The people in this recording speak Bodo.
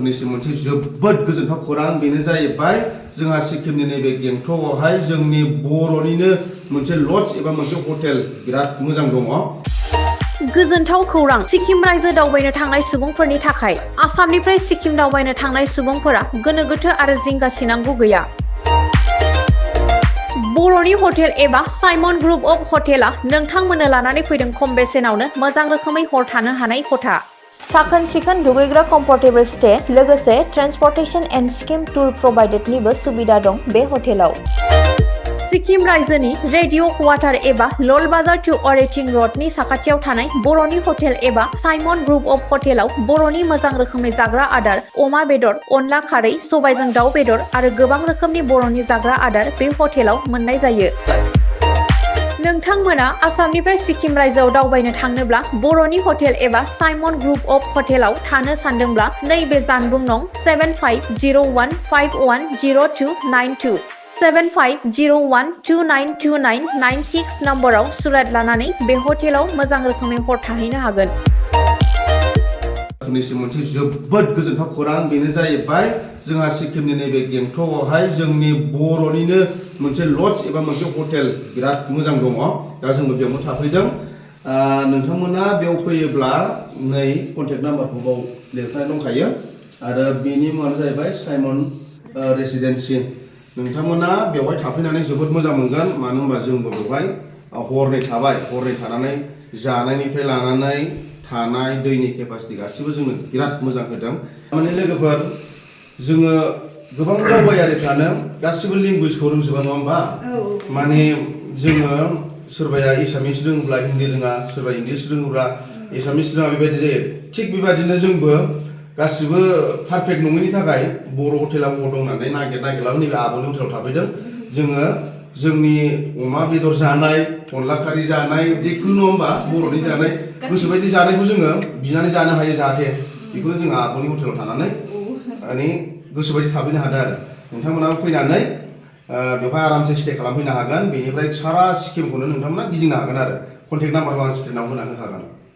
नोंथांनिसिम मोनसे जोबोद गोजोनथाव खौरां बेनो जाहैबाय जोंहा सिक्किमनि नैबे गेंटकआवहाय जोंनि बर'निनो मोनसे लज एबा मोनसे हटेल बिराद मोजां दङ। गोजोनथाव खौरां सिक्किम रायजो दावबायनो थांनाय सुबुंफोरनि थाखाय आसामनिफ्राय सिक्किम दावबायनो थांनाय सुबुंफोरा गोनो गोथो आरो जिंगा सिनांगौ गैया। बर'नि हटेल एबा साइमन ग्रुप अफ हटेला नोंथांमोननो लानानै फैदों खम बेसेनावनो मोजां रोखोमै हर थानो हानाय खथा, साखोन सिखोन दुगैग्रा कम्फर्टेबल स्टे, लोगोसे ट्रेन्सपर्टेशन एन्ड स्किम टुर प्रभाइडेडनिबो सुबिदा दं बे हटेलाव। सिक्किम रायजोनि रेडिअ क्वार्टार एबा लल बाजार टु अरेटिं रडनि साखाथियाव थानाय बर'नि हटेल एबा साइमन ग्रुप अफ हटेलाव बर'नि मोजां रोखोमै जाग्रा आदार, अमा बेदर, अनला खारै, सबायजों दाउ बेदर आरो गोबां रोखोमनि बर'नि जाग्रा आदार बे हटेलाव मोननाय जायो। नोंथांमोना आसामनिफ्राय सिक्किम रायजोआव दावबायनो थांनोब्ला बर'नि हटेल एबा साइमन ग्रुप अफ हटेलाव थानो सानदोंब्ला नैबे जानबुं नं 7501510292 7501292996 नम्बराव सुलाद लानानै बे हटेलाव मोजां रोखोमै हर थाहैनो हागोन। नोंथांनिसिम मोनसे जोबोद गोजोनथाव खौरां बेनो जाहैबाय जोंहा सिक्किमनि नैबे गेंटकआवहाय जोंनि बर'निनो मोनसे लज एबा मोनसे हटेल बिराद मोजां दङ। दा जोंबो बेयावनो थाफैदों। नोंथांमोना बेयाव फैयोब्ला नै कन्टेक्ट नाम्बारखौ बाव लिरखानाय दंखायो आरो बेनि मुङानो जाहैबाय साइमन रेसिडेन्सि। नोंथांमोना बेवहाय थाफैनानै जोबोद मोजां मोनगोन, मानो होनबा जोंबो बेवहाय हरनै थाबाय। हरनै थानानै जानायनिफ्राय लानानै थानाय दैनि केपासिटि गासिबो जोंनो बिराद मोजां होदों। माने लोगोफोर जोङो गोबां दावबायारिफ्रानो गासिबो लेंगुवेजखौ रोंजोबा नङा होमबा? माने जोङो सोरबाया एसामिस रोङोब्ला हिन्दी रोङा, सोरबा इंलिस रोङोब्ला एसामिस रोङा, बेबायदि जायो। थिग बेबायदिनो जोंबो गासिबो पारफेक्ट नङैनि थाखाय बर' हटेला बबाव दं होननानै नागिरलाबो नैबे आब'नि हटेलाव थाफैदों। जोङो जोंनि अमा बेदर जानाय, अनला खारै जानाय, जिखुनु नङा होमबा बर'नि जानाय गोसोबायदि जानायखौ जोङो बिनानै जानो हायो जाहाथे। बेखौनो जोङो आब'नि हटेलाव थानानै माने गोसोबायदि थाफैनो हादों आरो। नोंथांमोनाबो फैनानै बेवहाय आरामसे स्टे खालामफैनो हागोन। बेनिफ्राय सारा सिक्किमखौनो नोंथांमोना गिदिंनो हागोन आरो। कन्टेक्ट नाम्बारखौ आं स्क्रिनाव होना होखागोन।